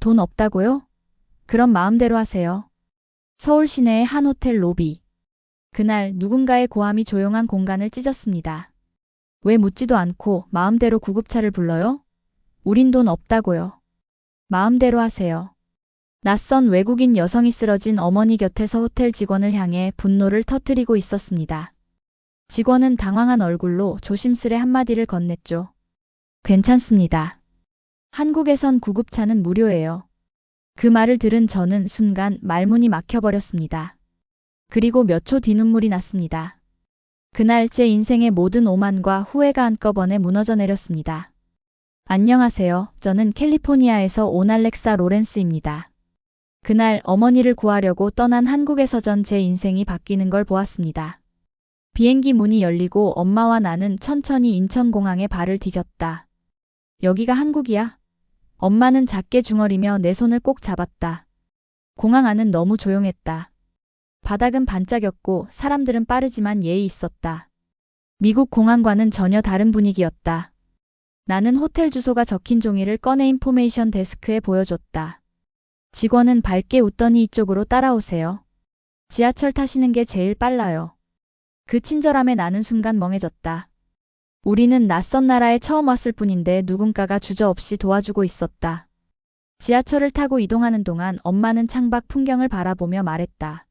돈 없다고요? 그럼 마음대로 하세요. 서울 시내의 한 호텔 로비. 그날 누군가의 고함이 조용한 공간을 찢었습니다. 왜 묻지도 않고 마음대로 구급차를 불러요? 우린 돈 없다고요. 마음대로 하세요. 낯선 외국인 여성이 쓰러진 어머니 곁에서 호텔 직원을 향해 분노를 터뜨리고 있었습니다. 직원은 당황한 얼굴로 조심스레 한마디를 건넸죠. 괜찮습니다. 한국에선 구급차는 무료예요. 그 말을 들은 저는 순간 말문이 막혀버렸습니다. 그리고 몇 초 뒤 눈물이 났습니다. 그날 제 인생의 모든 오만과 후회가 한꺼번에 무너져 내렸습니다. 안녕하세요. 저는 캘리포니아에서 온 알렉사 로렌스입니다. 그날 어머니를 구하려고 떠난 한국에서 제 인생이 바뀌는 걸 보았습니다. 비행기 문이 열리고 엄마와 나는 천천히 인천공항에 발을 디뎠다. 여기가 한국이야? 엄마는 작게 중얼이며 내 손을 꼭 잡았다. 공항 안은 너무 조용했다. 바닥은 반짝였고 사람들은 빠르지만 예의 있었다. 미국 공항과는 전혀 다른 분위기였다. 나는 호텔 주소가 적힌 종이를 꺼내 인포메이션 데스크에 보여줬다. 직원은 밝게 웃더니 이쪽으로 따라오세요. 지하철 타시는 게 제일 빨라요. 그 친절함에 나는 순간 멍해졌다. 우리는 낯선 나라에 처음 왔을 뿐인데 누군가가 주저없이 도와주고 있었다. 지하철을 타고 이동하는 동안 엄마는 창밖 풍경을 바라보며 말했다.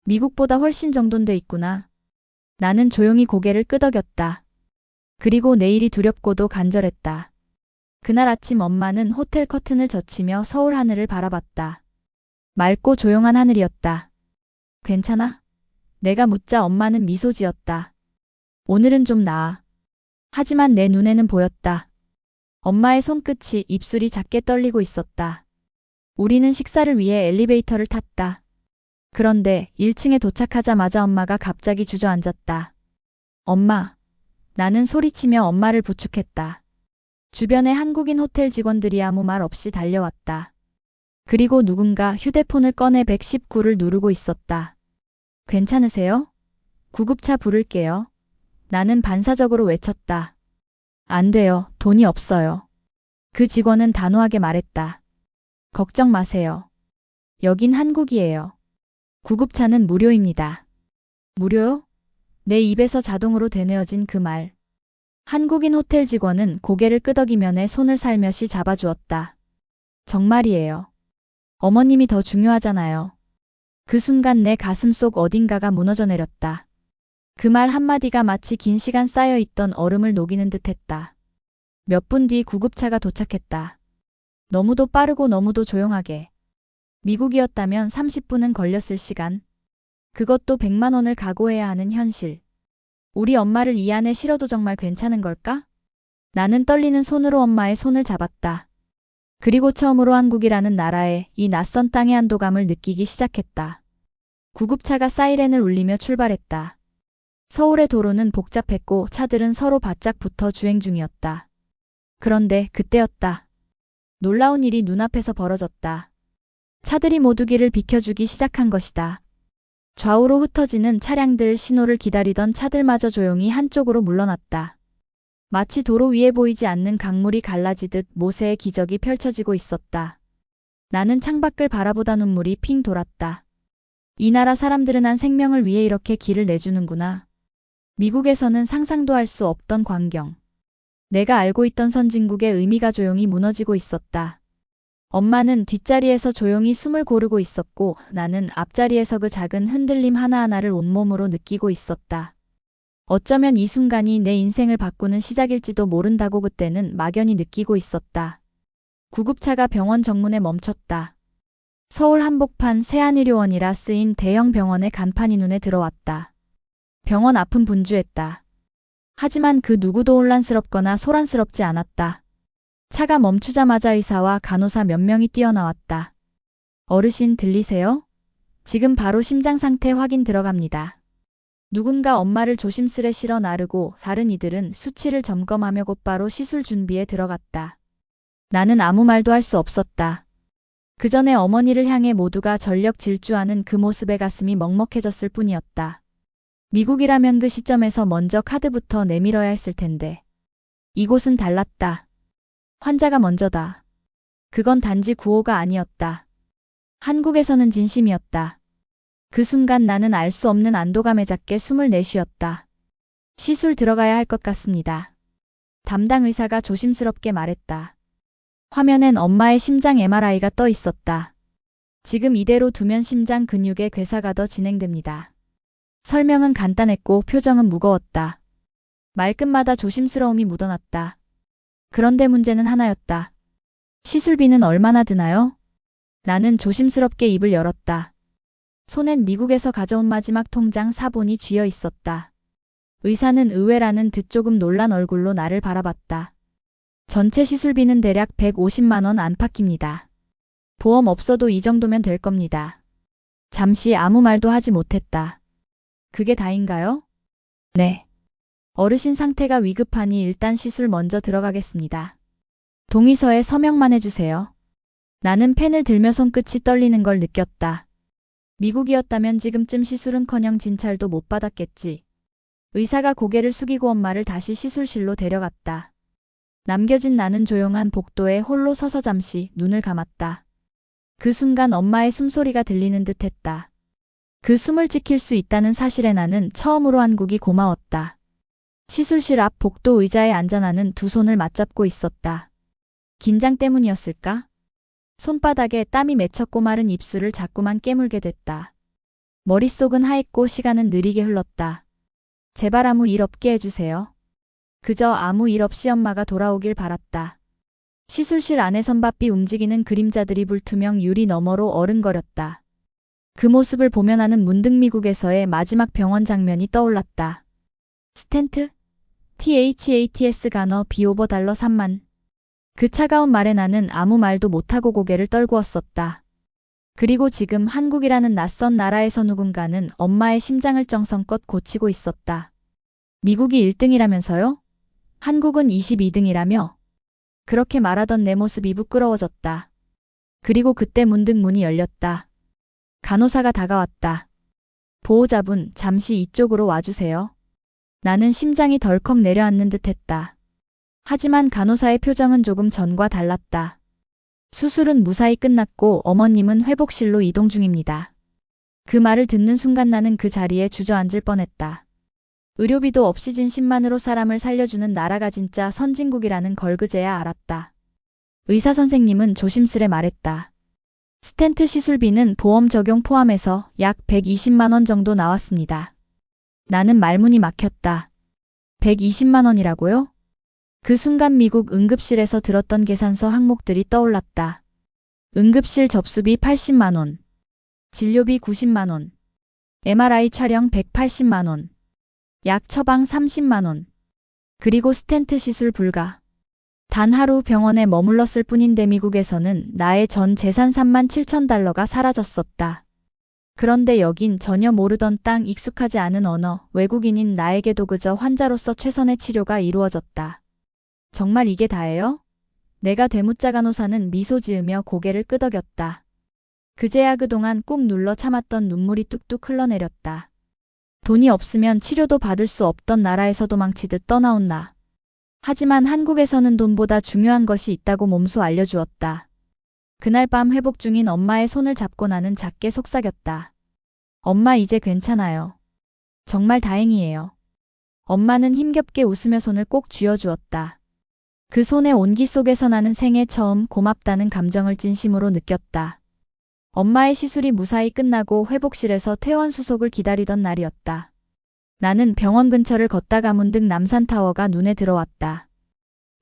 미국보다 훨씬 정돈돼 있구나. 나는 조용히 고개를 끄덕였다. 그리고 내일이 두렵고도 간절했다. 그날 아침 엄마는 호텔 커튼을 젖히며 서울 하늘을 바라봤다. 맑고 조용한 하늘이었다. 괜찮아? 내가 묻자 엄마는 미소 지었다. 오늘은 좀 나아. 하지만 내 눈에는 보였다. 엄마의 손끝이 입술이 작게 떨리고 있었다. 우리는 식사를 위해 엘리베이터를 탔다. 그런데 1층에 도착하자마자 엄마가 갑자기 주저앉았다. 엄마. 나는 소리치며 엄마를 부축했다. 주변에 한국인 호텔 직원들이 아무 말 없이 달려왔다. 그리고 누군가 휴대폰을 꺼내 119를 누르고 있었다. 괜찮으세요? 구급차 부를게요. 나는 반사적으로 외쳤다. 안 돼요. 돈이 없어요. 그 직원은 단호하게 말했다. 걱정 마세요. 여긴 한국이에요. 구급차는 무료입니다. 무료요? 내 입에서 자동으로 되뇌어진 그 말. 한국인 호텔 직원은 고개를 끄덕이며 내 손을 살며시 잡아주었다. 정말이에요. 어머님이 더 중요하잖아요. 그 순간 내 가슴속 어딘가가 무너져 내렸다. 그 말 한마디가 마치 긴 시간 쌓여있던 얼음을 녹이는 듯했다. 몇 분 뒤 구급차가 도착했다. 너무도 빠르고 너무도 조용하게. 미국이었다면 30분은 걸렸을 시간. 그것도 100만 원을 각오해야 하는 현실. 우리 엄마를 이 안에 실어도 정말 괜찮은 걸까? 나는 떨리는 손으로 엄마의 손을 잡았다. 그리고 처음으로 한국이라는 나라의 이 낯선 땅의 안도감을 느끼기 시작했다. 구급차가 사이렌을 울리며 출발했다. 서울의 도로는 복잡했고 차들은 서로 바짝 붙어 주행 중이었다. 그런데 그때였다. 놀라운 일이 눈앞에서 벌어졌다. 차들이 모두 길을 비켜주기 시작한 것이다. 좌우로 흩어지는 차량들 신호를 기다리던 차들마저 조용히 한쪽으로 물러났다. 마치 도로 위에 보이지 않는 강물이 갈라지듯 모세의 기적이 펼쳐지고 있었다. 나는 창밖을 바라보다 눈물이 핑 돌았다. 이 나라 사람들은 한 생명을 위해 이렇게 길을 내주는구나. 미국에서는 상상도 할 수 없던 광경. 내가 알고 있던 선진국의 의미가 조용히 무너지고 있었다. 엄마는 뒷자리에서 조용히 숨을 고르고 있었고 나는 앞자리에서 그 작은 흔들림 하나하나를 온몸으로 느끼고 있었다. 어쩌면 이 순간이 내 인생을 바꾸는 시작일지도 모른다고 그때는 막연히 느끼고 있었다. 구급차가 병원 정문에 멈췄다. 서울 한복판 세안의료원이라 쓰인 대형 병원의 간판이 눈에 들어왔다. 병원 앞은 분주했다. 하지만 그 누구도 혼란스럽거나 소란스럽지 않았다. 차가 멈추자마자 의사와 간호사 몇 명이 뛰어나왔다. 어르신 들리세요? 지금 바로 심장 상태 확인 들어갑니다. 누군가 엄마를 조심스레 실어 나르고 다른 이들은 수치를 점검하며 곧바로 시술 준비에 들어갔다. 나는 아무 말도 할 수 없었다. 그 전에 어머니를 향해 모두가 전력 질주하는 그 모습에 가슴이 먹먹해졌을 뿐이었다. 미국이라면 그 시점에서 먼저 카드부터 내밀어야 했을 텐데. 이곳은 달랐다. 환자가 먼저다. 그건 단지 구호가 아니었다. 한국에서는 진심이었다. 그 순간 나는 알 수 없는 안도감에 잦게 숨을 내쉬었다. 시술 들어가야 할 것 같습니다. 담당 의사가 조심스럽게 말했다. 화면엔 엄마의 심장 MRI가 떠 있었다. 지금 이대로 두면 심장 근육의 괴사가 더 진행됩니다. 설명은 간단했고 표정은 무거웠다. 말끝마다 조심스러움이 묻어났다. 그런데 문제는 하나였다. 시술비는 얼마나 드나요? 나는 조심스럽게 입을 열었다. 손엔 미국에서 가져온 마지막 통장 사본이 쥐어 있었다. 의사는 의외라는 듯 조금 놀란 얼굴로 나를 바라봤다. 전체 시술비는 대략 150만 원 안팎입니다. 보험 없어도 이 정도면 될 겁니다. 잠시 아무 말도 하지 못했다. 그게 다인가요? 네. 어르신 상태가 위급하니 일단 시술 먼저 들어가겠습니다. 동의서에 서명만 해주세요. 나는 펜을 들며 손끝이 떨리는 걸 느꼈다. 미국이었다면 지금쯤 시술은커녕 진찰도 못 받았겠지. 의사가 고개를 숙이고 엄마를 다시 시술실로 데려갔다. 남겨진 나는 조용한 복도에 홀로 서서 잠시 눈을 감았다. 그 순간 엄마의 숨소리가 들리는 듯 했다. 그 숨을 지킬 수 있다는 사실에 나는 처음으로 한국이 고마웠다. 시술실 앞 복도 의자에 앉아 나는 두 손을 맞잡고 있었다. 긴장 때문이었을까? 손바닥에 땀이 맺혔고 마른 입술을 자꾸만 깨물게 됐다. 머릿속은 하얗고 시간은 느리게 흘렀다. 제발 아무 일 없게 해주세요. 그저 아무 일 없이 엄마가 돌아오길 바랐다. 시술실 안에 선바삐 움직이는 그림자들이 불투명 유리 너머로 어른거렸다. 그 모습을 보며 나는 문득 미국에서의 마지막 병원 장면이 떠올랐다. 스텐트? THATS 간어 비오버 달러 3만. 그 차가운 말에 나는 아무 말도 못하고 고개를 떨구었었다. 그리고 지금 한국이라는 낯선 나라에서 누군가는 엄마의 심장을 정성껏 고치고 있었다. 미국이 1등이라면서요? 한국은 22등이라며? 그렇게 말하던 내 모습이 부끄러워졌다. 그리고 그때 문득 문이 열렸다. 간호사가 다가왔다. 보호자분, 잠시 이쪽으로 와주세요. 나는 심장이 덜컥 내려앉는 듯 했다. 하지만 간호사의 표정은 조금 전과 달랐다. 수술은 무사히 끝났고 어머님은 회복실로 이동 중입니다. 그 말을 듣는 순간 나는 그 자리에 주저앉을 뻔했다. 의료비도 없이 진심만으로 사람을 살려주는 나라가 진짜 선진국이라는 걸 그제야 알았다. 의사 선생님은 조심스레 말했다. 스텐트 시술비는 보험 적용 포함해서 약 120만 원 정도 나왔습니다. 나는 말문이 막혔다. 120만 원이라고요? 그 순간 미국 응급실에서 들었던 계산서 항목들이 떠올랐다. 응급실 접수비 80만 원, 진료비 90만 원, MRI 촬영 180만 원, 약 처방 30만 원, 그리고 스텐트 시술 불가. 단 하루 병원에 머물렀을 뿐인데 미국에서는 나의 전 재산 3만 7천 달러가 사라졌었다. 그런데 여긴 전혀 모르던 땅, 익숙하지 않은 언어, 외국인인 나에게도 그저 환자로서 최선의 치료가 이루어졌다. 정말 이게 다예요? 내가 되묻자 간호사는 미소 지으며 고개를 끄덕였다. 그제야 그동안 꾹 눌러 참았던 눈물이 뚝뚝 흘러내렸다. 돈이 없으면 치료도 받을 수 없던 나라에서 도망치듯 떠나온 나. 하지만 한국에서는 돈보다 중요한 것이 있다고 몸소 알려주었다. 그날 밤 회복 중인 엄마의 손을 잡고 나는 작게 속삭였다. 엄마 이제 괜찮아요. 정말 다행이에요. 엄마는 힘겹게 웃으며 손을 꼭 쥐어주었다. 그 손의 온기 속에서 나는 생애 처음 고맙다는 감정을 진심으로 느꼈다. 엄마의 시술이 무사히 끝나고 회복실에서 퇴원 수속을 기다리던 날이었다. 나는 병원 근처를 걷다가 문득 남산타워가 눈에 들어왔다.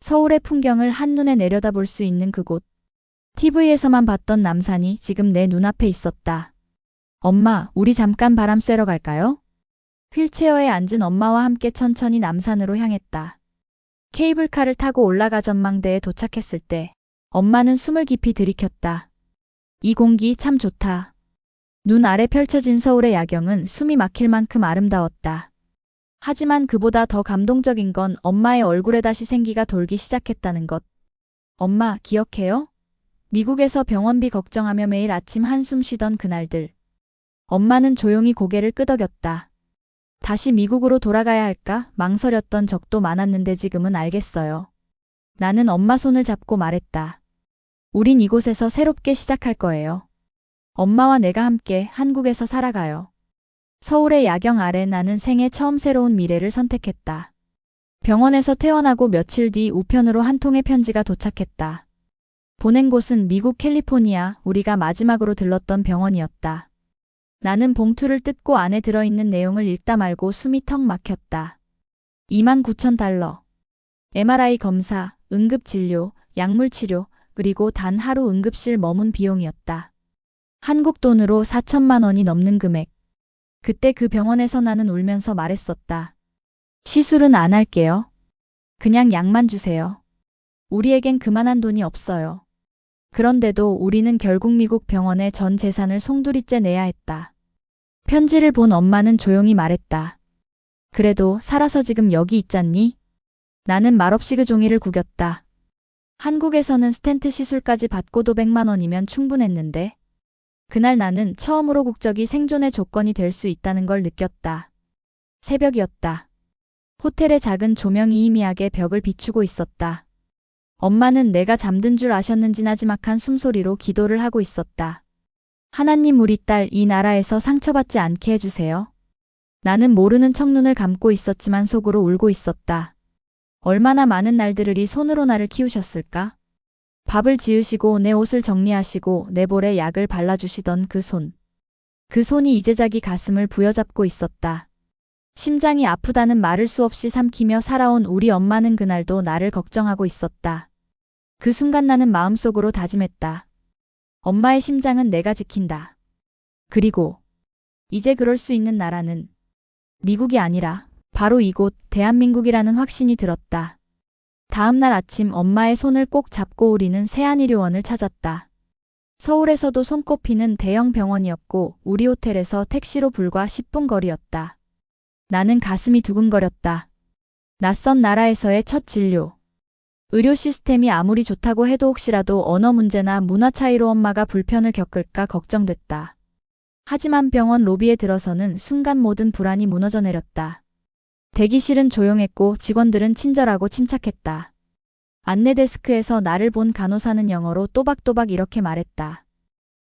서울의 풍경을 한눈에 내려다볼 수 있는 그곳. TV에서만 봤던 남산이 지금 내 눈앞에 있었다. 엄마, 우리 잠깐 바람 쐬러 갈까요? 휠체어에 앉은 엄마와 함께 천천히 남산으로 향했다. 케이블카를 타고 올라가 전망대에 도착했을 때 엄마는 숨을 깊이 들이켰다. 이 공기 참 좋다. 눈 아래 펼쳐진 서울의 야경은 숨이 막힐 만큼 아름다웠다. 하지만 그보다 더 감동적인 건 엄마의 얼굴에 다시 생기가 돌기 시작했다는 것. 엄마, 기억해요? 미국에서 병원비 걱정하며 매일 아침 한숨 쉬던 그날들. 엄마는 조용히 고개를 끄덕였다. 다시 미국으로 돌아가야 할까 망설였던 적도 많았는데 지금은 알겠어요. 나는 엄마 손을 잡고 말했다. 우린 이곳에서 새롭게 시작할 거예요. 엄마와 내가 함께 한국에서 살아가요. 서울의 야경 아래 나는 생애 처음 새로운 미래를 선택했다. 병원에서 퇴원하고 며칠 뒤 우편으로 한 통의 편지가 도착했다. 보낸 곳은 미국 캘리포니아, 우리가 마지막으로 들렀던 병원이었다. 나는 봉투를 뜯고 안에 들어있는 내용을 읽다 말고 숨이 턱 막혔다. 29,000달러. MRI 검사, 응급진료, 약물치료, 그리고 단 하루 응급실 머문 비용이었다. 한국 돈으로 4천만 원이 넘는 금액. 그때 그 병원에서 나는 울면서 말했었다. 시술은 안 할게요. 그냥 약만 주세요. 우리에겐 그만한 돈이 없어요. 그런데도 우리는 결국 미국 병원에 전 재산을 송두리째 내야 했다. 편지를 본 엄마는 조용히 말했다. 그래도 살아서 지금 여기 있잖니? 나는 말없이 그 종이를 구겼다. 한국에서는 스텐트 시술까지 받고도 100만 원이면 충분했는데 그날 나는 처음으로 국적이 생존의 조건이 될 수 있다는 걸 느꼈다. 새벽이었다. 호텔의 작은 조명이 희미하게 벽을 비추고 있었다. 엄마는 내가 잠든 줄 아셨는지 나지막한 숨소리로 기도를 하고 있었다. 하나님, 우리 딸 이 나라에서 상처받지 않게 해주세요. 나는 모르는 척 눈을 감고 있었지만 속으로 울고 있었다. 얼마나 많은 날들을 이 손으로 나를 키우셨을까? 밥을 지으시고 내 옷을 정리하시고 내 볼에 약을 발라주시던 그 손. 그 손이 이제 자기 가슴을 부여잡고 있었다. 심장이 아프다는 말을 수없이 삼키며 살아온 우리 엄마는 그날도 나를 걱정하고 있었다. 그 순간 나는 마음속으로 다짐했다. 엄마의 심장은 내가 지킨다. 그리고 이제 그럴 수 있는 나라는 미국이 아니라 바로 이곳 대한민국이라는 확신이 들었다. 다음 날 아침 엄마의 손을 꼭 잡고 우리는 세안의료원을 찾았다. 서울에서도 손꼽히는 대형 병원이었고 우리 호텔에서 택시로 불과 10분 거리였다. 나는 가슴이 두근거렸다. 낯선 나라에서의 첫 진료. 의료 시스템이 아무리 좋다고 해도 혹시라도 언어 문제나 문화 차이로 엄마가 불편을 겪을까 걱정됐다. 하지만 병원 로비에 들어서는 순간 모든 불안이 무너져 내렸다. 대기실은 조용했고 직원들은 친절하고 침착했다. 안내 데스크에서 나를 본 간호사는 영어로 또박또박 이렇게 말했다.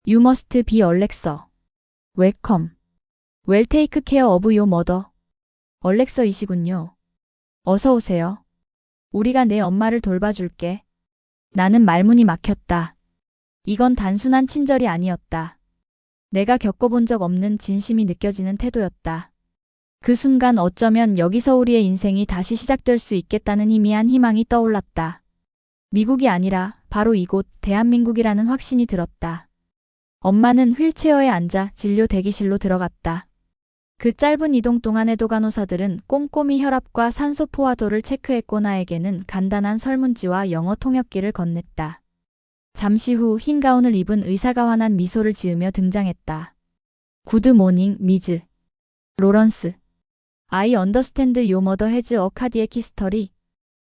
You must be Alexa. Welcome. Well take care of your mother. 얼렉서이시군요. 어서 오세요. 우리가 내 엄마를 돌봐줄게. 나는 말문이 막혔다. 이건 단순한 친절이 아니었다. 내가 겪어본 적 없는 진심이 느껴지는 태도였다. 그 순간 어쩌면 여기서 우리의 인생이 다시 시작될 수 있겠다는 희미한 희망이 떠올랐다. 미국이 아니라 바로 이곳 대한민국이라는 확신이 들었다. 엄마는 휠체어에 앉아 진료 대기실로 들어갔다. 그 짧은 이동 동안에도 간호사들은 꼼꼼히 혈압과 산소 포화도를 체크했고 나에게는 간단한 설문지와 영어 통역기를 건넸다. 잠시 후 흰 가운을 입은 의사가 환한 미소를 지으며 등장했다. Good morning, 미즈. 로런스. I understand your mother has a cardiac history.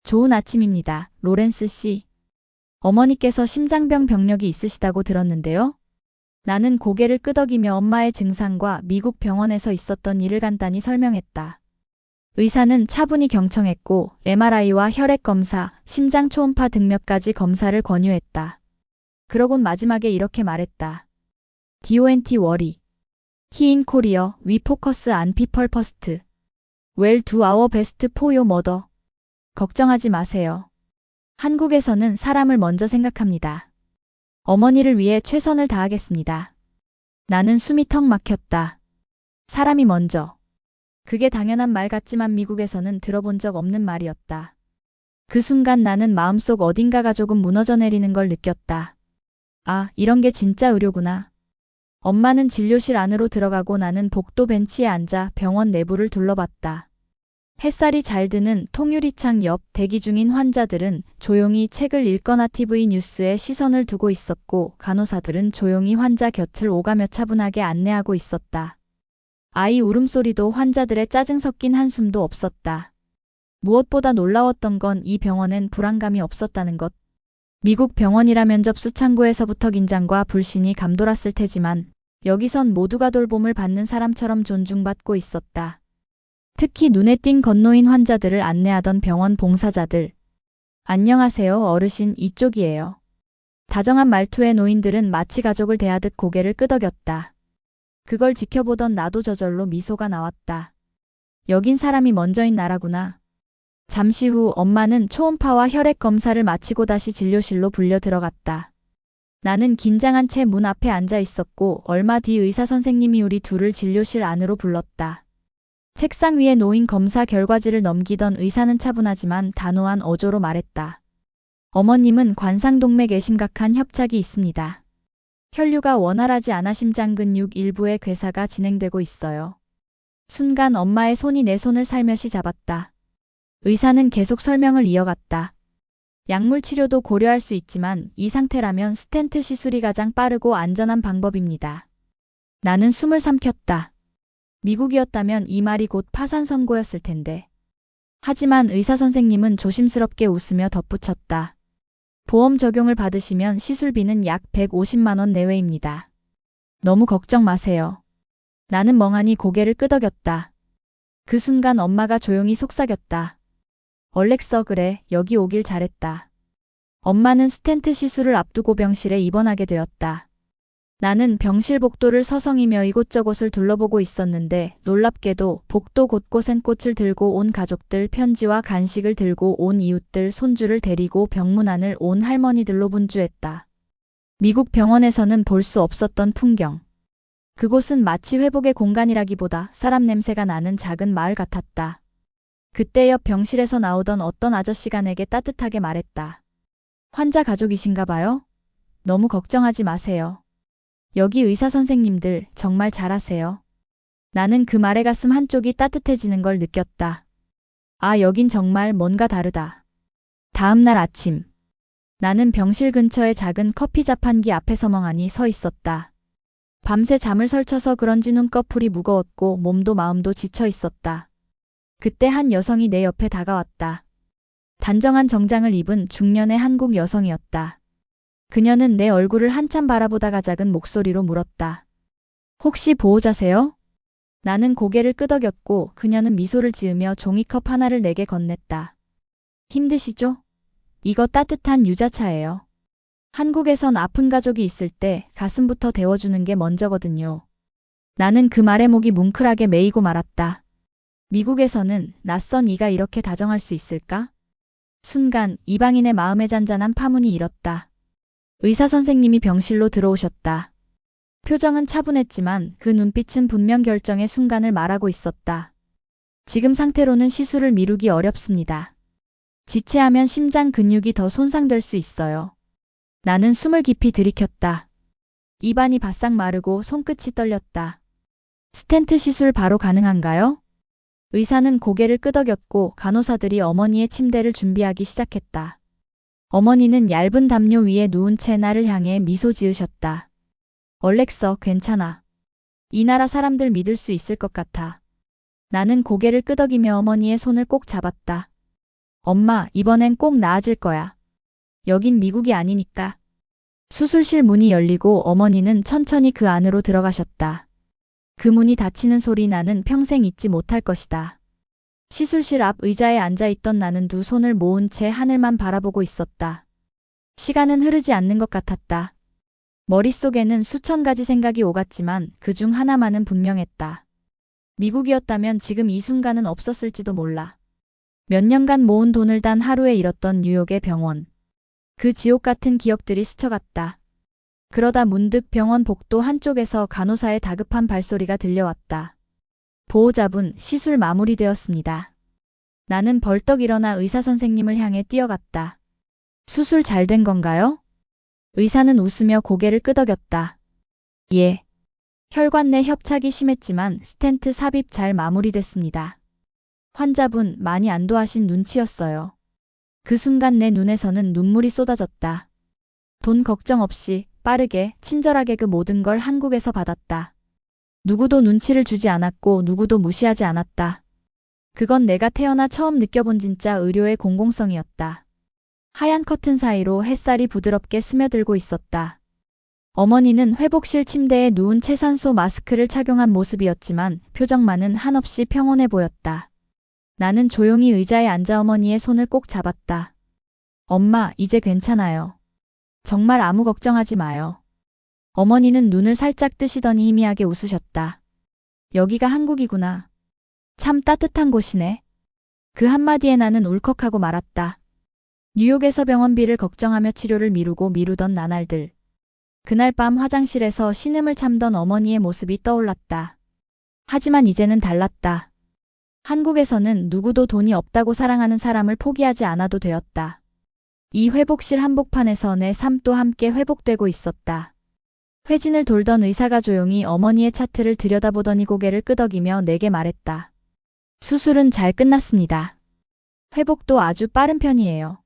좋은 아침입니다, 로렌스 씨. 어머니께서 심장병 병력이 있으시다고 들었는데요. 나는 고개를 끄덕이며 엄마의 증상과 미국 병원에서 있었던 일을 간단히 설명했다. 의사는 차분히 경청했고 MRI와 혈액 검사, 심장 초음파 등 몇 가지 검사를 권유했다. 그러곤 마지막에 이렇게 말했다. DONT worry. He in Korea, we focus on people first. We'll do our best for your mother. 걱정하지 마세요. 한국에서는 사람을 먼저 생각합니다. 어머니를 위해 최선을 다하겠습니다. 나는 숨이 턱 막혔다. 사람이 먼저. 그게 당연한 말 같지만 미국에서는 들어본 적 없는 말이었다. 그 순간 나는 마음속 어딘가가 조금 무너져 내리는 걸 느꼈다. 아, 이런 게 진짜 의료구나. 엄마는 진료실 안으로 들어가고 나는 복도 벤치에 앉아 병원 내부를 둘러봤다. 햇살이 잘 드는 통유리창 옆 대기 중인 환자들은 조용히 책을 읽거나 TV 뉴스에 시선을 두고 있었고 간호사들은 조용히 환자 곁을 오가며 차분하게 안내하고 있었다. 아이 울음소리도 환자들의 짜증 섞인 한숨도 없었다. 무엇보다 놀라웠던 건 이 병원엔 불안감이 없었다는 것. 미국 병원이라면 접수 창구에서부터 긴장과 불신이 감돌았을 테지만 여기선 모두가 돌봄을 받는 사람처럼 존중받고 있었다. 특히 눈에 띈 건노인 환자들을 안내하던 병원 봉사자들. 안녕하세요, 어르신, 이쪽이에요. 다정한 말투의 노인들은 마치 가족을 대하듯 고개를 끄덕였다. 그걸 지켜보던 나도 저절로 미소가 나왔다. 여긴 사람이 먼저인 나라구나. 잠시 후 엄마는 초음파와 혈액 검사를 마치고 다시 진료실로 불려 들어갔다. 나는 긴장한 채 문 앞에 앉아 있었고 얼마 뒤 의사 선생님이 우리 둘을 진료실 안으로 불렀다. 책상 위에 놓인 검사 결과지를 넘기던 의사는 차분하지만 단호한 어조로 말했다. 어머님은 관상동맥에 심각한 협착이 있습니다. 혈류가 원활하지 않아 심장 근육 일부의 괴사가 진행되고 있어요. 순간 엄마의 손이 내 손을 살며시 잡았다. 의사는 계속 설명을 이어갔다. 약물 치료도 고려할 수 있지만 이 상태라면 스텐트 시술이 가장 빠르고 안전한 방법입니다. 나는 숨을 삼켰다. 미국이었다면 이 말이 곧 파산 선고였을 텐데. 하지만 의사 선생님은 조심스럽게 웃으며 덧붙였다. 보험 적용을 받으시면 시술비는 약 150만 원 내외입니다. 너무 걱정 마세요. 나는 멍하니 고개를 끄덕였다. 그 순간 엄마가 조용히 속삭였다. 얼렉서 그래, 여기 오길 잘했다. 엄마는 스텐트 시술을 앞두고 병실에 입원하게 되었다. 나는 병실 복도를 서성이며 이곳저곳을 둘러보고 있었는데 놀랍게도 복도 곳곳엔 꽃을 들고 온 가족들, 편지와 간식을 들고 온 이웃들, 손주를 데리고 병문 안을 온 할머니들로 분주했다. 미국 병원에서는 볼 수 없었던 풍경. 그곳은 마치 회복의 공간이라기보다 사람 냄새가 나는 작은 마을 같았다. 그때 옆 병실에서 나오던 어떤 아저씨가 내게 따뜻하게 말했다. 환자 가족이신가 봐요? 너무 걱정하지 마세요. 여기 의사 선생님들 정말 잘하세요. 나는 그 말에 가슴 한쪽이 따뜻해지는 걸 느꼈다. 아, 여긴 정말 뭔가 다르다. 다음 날 아침. 나는 병실 근처의 작은 커피 자판기 앞에서 멍하니 서 있었다. 밤새 잠을 설쳐서 그런지 눈꺼풀이 무거웠고 몸도 마음도 지쳐 있었다. 그때 한 여성이 내 옆에 다가왔다. 단정한 정장을 입은 중년의 한국 여성이었다. 그녀는 내 얼굴을 한참 바라보다가 작은 목소리로 물었다. 혹시 보호자세요? 나는 고개를 끄덕였고 그녀는 미소를 지으며 종이컵 하나를 내게 건넸다. 힘드시죠? 이거 따뜻한 유자차예요. 한국에선 아픈 가족이 있을 때 가슴부터 데워주는 게 먼저거든요. 나는 그 말에 목이 뭉클하게 메이고 말았다. 미국에서는 낯선 이가 이렇게 다정할 수 있을까? 순간 이방인의 마음에 잔잔한 파문이 일었다. 의사 선생님이 병실로 들어오셨다. 표정은 차분했지만 그 눈빛은 분명 결정의 순간을 말하고 있었다. 지금 상태로는 시술을 미루기 어렵습니다. 지체하면 심장 근육이 더 손상될 수 있어요. 나는 숨을 깊이 들이켰다. 입안이 바싹 마르고 손끝이 떨렸다. 스텐트 시술 바로 가능한가요? 의사는 고개를 끄덕였고 간호사들이 어머니의 침대를 준비하기 시작했다. 어머니는 얇은 담요 위에 누운 채 나를 향해 미소 지으셨다. 얼렉서, 괜찮아. 이 나라 사람들 믿을 수 있을 것 같아. 나는 고개를 끄덕이며 어머니의 손을 꼭 잡았다. 엄마, 이번엔 꼭 나아질 거야. 여긴 미국이 아니니까. 수술실 문이 열리고 어머니는 천천히 그 안으로 들어가셨다. 그 문이 닫히는 소리 나는 평생 잊지 못할 것이다. 시술실 앞 의자에 앉아있던 나는 두 손을 모은 채 하늘만 바라보고 있었다. 시간은 흐르지 않는 것 같았다. 머릿속에는 수천 가지 생각이 오갔지만 그중 하나만은 분명했다. 미국이었다면 지금 이 순간은 없었을지도 몰라. 몇 년간 모은 돈을 단 하루에 잃었던 뉴욕의 병원. 그 지옥 같은 기억들이 스쳐갔다. 그러다 문득 병원 복도 한쪽에서 간호사의 다급한 발소리가 들려왔다. 보호자분, 시술 마무리되었습니다. 나는 벌떡 일어나 의사 선생님을 향해 뛰어갔다. 수술 잘 된 건가요? 의사는 웃으며 고개를 끄덕였다. 예. 혈관 내 협착이 심했지만 스텐트 삽입 잘 마무리됐습니다. 환자분 많이 안도하신 눈치였어요. 그 순간 내 눈에서는 눈물이 쏟아졌다. 돈 걱정 없이 빠르게 친절하게 그 모든 걸 한국에서 받았다. 누구도 눈치를 주지 않았고 누구도 무시하지 않았다. 그건 내가 태어나 처음 느껴본 진짜 의료의 공공성이었다. 하얀 커튼 사이로 햇살이 부드럽게 스며들고 있었다. 어머니는 회복실 침대에 누운 채 산소 마스크를 착용한 모습이었지만 표정만은 한없이 평온해 보였다. 나는 조용히 의자에 앉아 어머니의 손을 꼭 잡았다. 엄마, 이제 괜찮아요. 정말 아무 걱정하지 마요. 어머니는 눈을 살짝 뜨시더니 희미하게 웃으셨다. 여기가 한국이구나. 참 따뜻한 곳이네. 그 한마디에 나는 울컥하고 말았다. 뉴욕에서 병원비를 걱정하며 치료를 미루던 나날들. 그날 밤 화장실에서 신음을 참던 어머니의 모습이 떠올랐다. 하지만 이제는 달랐다. 한국에서는 누구도 돈이 없다고 사랑하는 사람을 포기하지 않아도 되었다. 이 회복실 한복판에서 내 삶도 함께 회복되고 있었다. 회진을 돌던 의사가 조용히 어머니의 차트를 들여다보더니 고개를 끄덕이며 내게 말했다. 수술은 잘 끝났습니다. 회복도 아주 빠른 편이에요.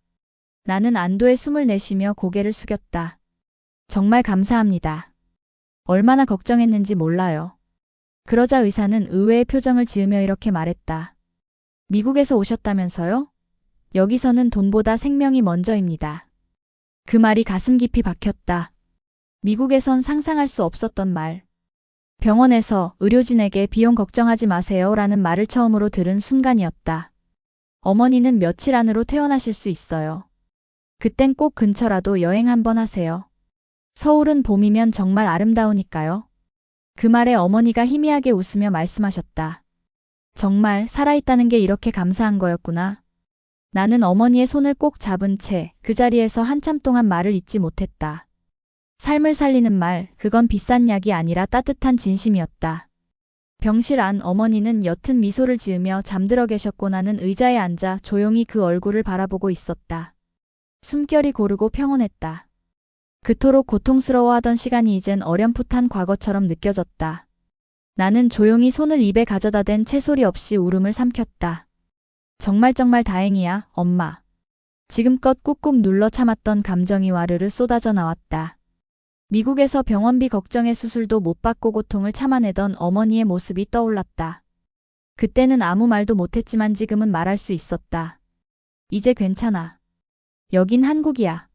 나는 안도의 숨을 내쉬며 고개를 숙였다. 정말 감사합니다. 얼마나 걱정했는지 몰라요. 그러자 의사는 의외의 표정을 지으며 이렇게 말했다. 미국에서 오셨다면서요? 여기서는 돈보다 생명이 먼저입니다. 그 말이 가슴 깊이 박혔다. 미국에선 상상할 수 없었던 말. 병원에서 의료진에게 비용 걱정하지 마세요 라는 말을 처음으로 들은 순간이었다. 어머니는 며칠 안으로 퇴원하실 수 있어요. 그땐 꼭 근처라도 여행 한번 하세요. 서울은 봄이면 정말 아름다우니까요. 그 말에 어머니가 희미하게 웃으며 말씀하셨다. 정말 살아있다는 게 이렇게 감사한 거였구나. 나는 어머니의 손을 꼭 잡은 채 그 자리에서 한참 동안 말을 잇지 못했다. 삶을 살리는 말, 그건 비싼 약이 아니라 따뜻한 진심이었다. 병실 안 어머니는 옅은 미소를 지으며 잠들어 계셨고 나는 의자에 앉아 조용히 그 얼굴을 바라보고 있었다. 숨결이 고르고 평온했다. 그토록 고통스러워하던 시간이 이젠 어렴풋한 과거처럼 느껴졌다. 나는 조용히 손을 입에 가져다 댄 채 소리 없이 울음을 삼켰다. 정말 다행이야, 엄마. 지금껏 꾹꾹 눌러 참았던 감정이 와르르 쏟아져 나왔다. 미국에서 병원비 걱정에 수술도 못 받고 고통을 참아내던 어머니의 모습이 떠올랐다. 그때는 아무 말도 못했지만 지금은 말할 수 있었다. 이제 괜찮아. 여긴 한국이야.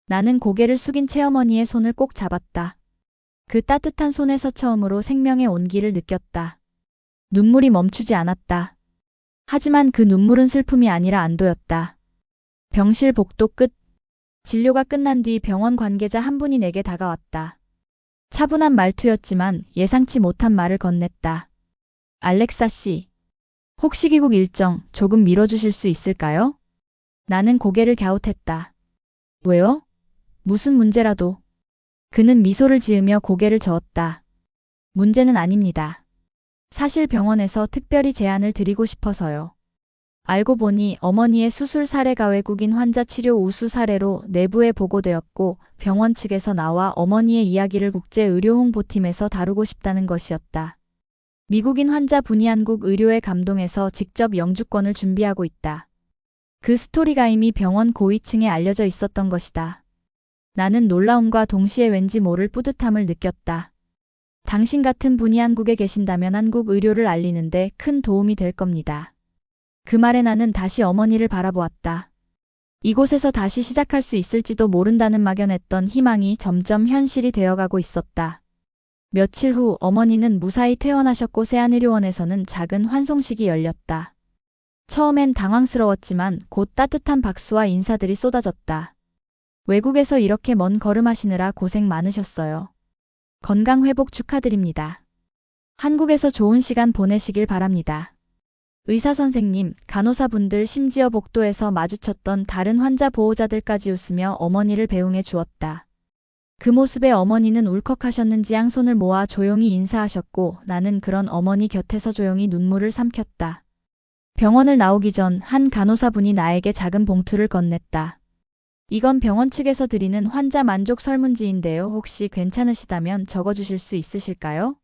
나는 고개를 숙인 채 어머니의 손을 꼭 잡았다. 그 따뜻한 손에서 처음으로 생명의 온기를 느꼈다. 눈물이 멈추지 않았다. 하지만 그 눈물은 슬픔이 아니라 안도였다. 병실 복도 끝. 진료가 끝난 뒤 병원 관계자 한 분이 내게 다가왔다. 차분한 말투였지만 예상치 못한 말을 건넸다. 알렉사 씨, 혹시 귀국 일정 조금 미뤄주실 수 있을까요? 나는 고개를 갸웃했다. 왜요? 무슨 문제라도. 그는 미소를 지으며 고개를 저었다. 문제는 아닙니다. 사실 병원에서 특별히 제안을 드리고 싶어서요. 알고 보니 어머니의 수술 사례가 외국인 환자 치료 우수 사례로 내부에 보고되었고 병원 측에서 나와 어머니의 이야기를 국제의료홍보팀에서 다루고 싶다는 것이었다. 미국인 환자분이 한국 의료에 감동해서 직접 영주권을 준비하고 있다. 그 스토리가 이미 병원 고위층에 알려져 있었던 것이다. 나는 놀라움과 동시에 왠지 모를 뿌듯함을 느꼈다. 당신 같은 분이 한국에 계신다면 한국 의료를 알리는데 큰 도움이 될 겁니다. 그 말에 나는 다시 어머니를 바라보았다. 이곳에서 다시 시작할 수 있을지도 모른다는 막연했던 희망이 점점 현실이 되어가고 있었다. 며칠 후 어머니는 무사히 퇴원하셨고 세안의료원에서는 작은 환송식이 열렸다. 처음엔 당황스러웠지만 곧 따뜻한 박수와 인사들이 쏟아졌다. 외국에서 이렇게 먼 걸음하시느라 고생 많으셨어요. 건강 회복 축하드립니다. 한국에서 좋은 시간 보내시길 바랍니다. 의사 선생님, 간호사분들 심지어 복도에서 마주쳤던 다른 환자 보호자들까지 웃으며 어머니를 배웅해 주었다. 그 모습에 어머니는 울컥하셨는지 양손을 모아 조용히 인사하셨고 나는 그런 어머니 곁에서 조용히 눈물을 삼켰다. 병원을 나오기 전 한 간호사분이 나에게 작은 봉투를 건넸다. 이건 병원 측에서 드리는 환자 만족 설문지인데요. 혹시 괜찮으시다면 적어주실 수 있으실까요?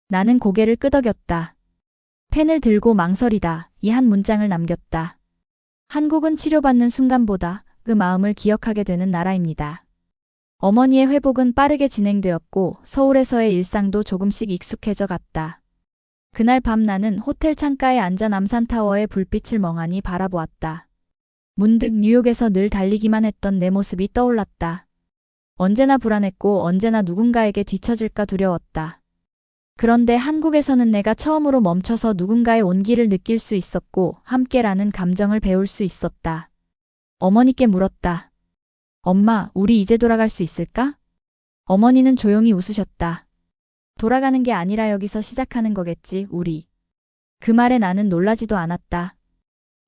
나는 고개를 끄덕였다. 펜을 들고 망설이다 이 한 문장을 남겼다. 한국은 치료받는 순간보다 그 마음을 기억하게 되는 나라입니다. 어머니의 회복은 빠르게 진행되었고 서울에서의 일상도 조금씩 익숙해져 갔다. 그날 밤 나는 호텔 창가에 앉아 남산타워의 불빛을 멍하니 바라보았다. 문득 뉴욕에서 늘 달리기만 했던 내 모습이 떠올랐다. 언제나 불안했고 언제나 누군가에게 뒤처질까 두려웠다. 그런데 한국에서는 내가 처음으로 멈춰서 누군가의 온기를 느낄 수 있었고 함께라는 감정을 배울 수 있었다. 어머니께 물었다. 엄마, 우리 이제 돌아갈 수 있을까? 어머니는 조용히 웃으셨다. 돌아가는 게 아니라 여기서 시작하는 거겠지, 우리. 그 말에 나는 놀라지도 않았다.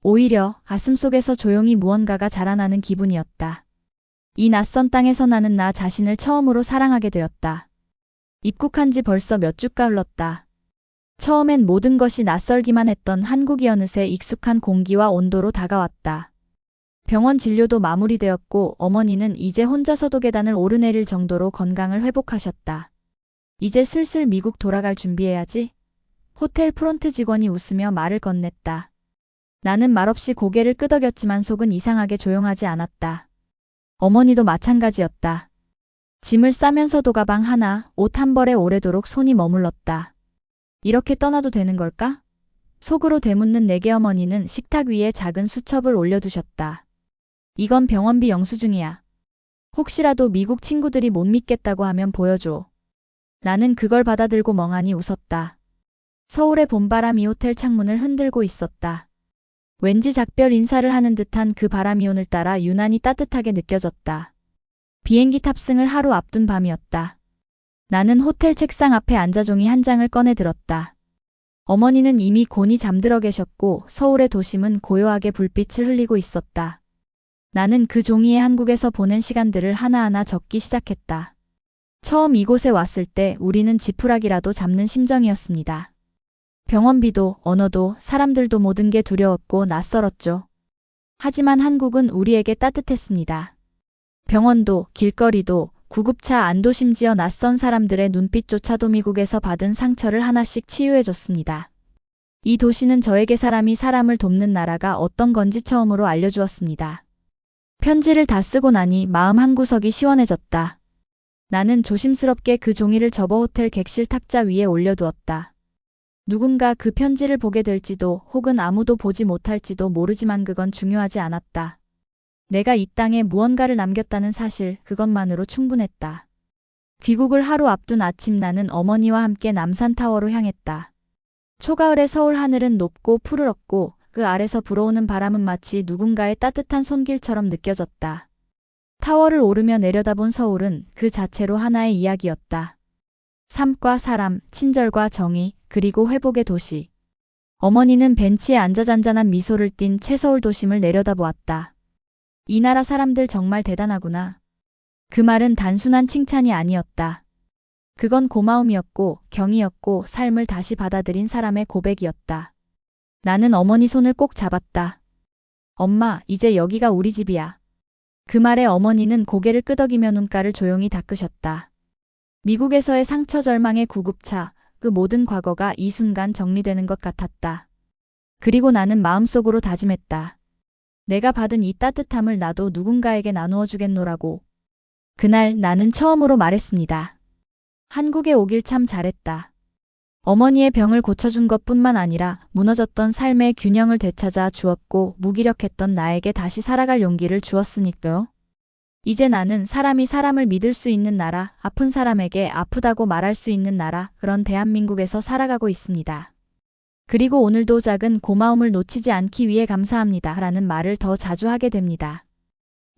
오히려 가슴속에서 조용히 무언가가 자라나는 기분이었다. 이 낯선 땅에서 나는 나 자신을 처음으로 사랑하게 되었다. 입국한 지 벌써 몇 주가 흘렀다. 처음엔 모든 것이 낯설기만 했던 한국이 어느새 익숙한 공기와 온도로 다가왔다. 병원 진료도 마무리되었고 어머니는 이제 혼자서도 계단을 오르내릴 정도로 건강을 회복하셨다. 이제 슬슬 미국 돌아갈 준비해야지. 호텔 프론트 직원이 웃으며 말을 건넸다. 나는 말없이 고개를 끄덕였지만 속은 이상하게 조용하지 않았다. 어머니도 마찬가지였다. 짐을 싸면서도 가방 하나, 옷 한 벌에 오래도록 손이 머물렀다. 이렇게 떠나도 되는 걸까? 속으로 되묻는 내게 어머니는 식탁 위에 작은 수첩을 올려두셨다. 이건 병원비 영수증이야. 혹시라도 미국 친구들이 못 믿겠다고 하면 보여줘. 나는 그걸 받아들고 멍하니 웃었다. 서울의 봄바람이 호텔 창문을 흔들고 있었다. 왠지 작별 인사를 하는 듯한 그 바람이 오늘따라 유난히 따뜻하게 느껴졌다. 비행기 탑승을 하루 앞둔 밤이었다. 나는 호텔 책상 앞에 앉아 종이 한 장을 꺼내 들었다. 어머니는 이미 곤히 잠들어 계셨고 서울의 도심은 고요하게 불빛을 흘리고 있었다. 나는 그 종이에 한국에서 보낸 시간들을 하나하나 적기 시작했다. 처음 이곳에 왔을 때 우리는 지푸라기라도 잡는 심정이었습니다. 병원비도, 언어도, 사람들도 모든 게 두려웠고 낯설었죠. 하지만 한국은 우리에게 따뜻했습니다. 병원도, 길거리도, 구급차 안도 심지어 낯선 사람들의 눈빛조차도 미국에서 받은 상처를 하나씩 치유해줬습니다. 이 도시는 저에게 사람이 사람을 돕는 나라가 어떤 건지 처음으로 알려주었습니다. 편지를 다 쓰고 나니 마음 한구석이 시원해졌다. 나는 조심스럽게 그 종이를 접어 호텔 객실 탁자 위에 올려두었다. 누군가 그 편지를 보게 될지도 혹은 아무도 보지 못할지도 모르지만 그건 중요하지 않았다. 내가 이 땅에 무언가를 남겼다는 사실, 그것만으로 충분했다. 귀국을 하루 앞둔 아침 나는 어머니와 함께 남산타워로 향했다. 초가을의 서울 하늘은 높고 푸르렀고 그 아래서 불어오는 바람은 마치 누군가의 따뜻한 손길처럼 느껴졌다. 타워를 오르며 내려다본 서울은 그 자체로 하나의 이야기였다. 삶과 사람, 친절과 정의, 그리고 회복의 도시. 어머니는 벤치에 앉아 잔잔한 미소를 띤 채서울 도심을 내려다보았다. 이 나라 사람들 정말 대단하구나. 그 말은 단순한 칭찬이 아니었다. 그건 고마움이었고 경의였고 삶을 다시 받아들인 사람의 고백이었다. 나는 어머니 손을 꼭 잡았다. 엄마, 이제 여기가 우리 집이야. 그 말에 어머니는 고개를 끄덕이며 눈가를 조용히 닦으셨다. 미국에서의 상처 절망의 구급차, 그 모든 과거가 이 순간 정리되는 것 같았다. 그리고 나는 마음속으로 다짐했다. 내가 받은 이 따뜻함을 나도 누군가에게 나누어 주겠노라고. 그날 나는 처음으로 말했습니다. 한국에 오길 참 잘했다. 어머니의 병을 고쳐준 것뿐만 아니라 무너졌던 삶의 균형을 되찾아 주었고 무기력했던 나에게 다시 살아갈 용기를 주었으니까요. 이제 나는 사람이 사람을 믿을 수 있는 나라, 아픈 사람에게 아프다고 말할 수 있는 나라, 그런 대한민국에서 살아가고 있습니다. 그리고 오늘도 작은 고마움을 놓치지 않기 위해 감사합니다 라는 말을 더 자주 하게 됩니다.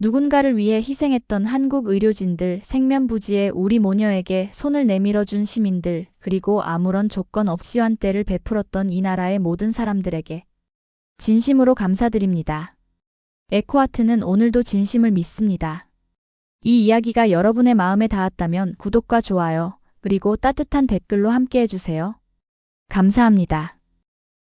누군가를 위해 희생했던 한국 의료진들, 생면부지에 우리 모녀에게 손을 내밀어준 시민들, 그리고 아무런 조건 없이 환대를 베풀었던 이 나라의 모든 사람들에게 진심으로 감사드립니다. 에코아트는 오늘도 진심을 믿습니다. 이 이야기가 여러분의 마음에 닿았다면 구독과 좋아요, 그리고 따뜻한 댓글로 함께 해주세요. 감사합니다.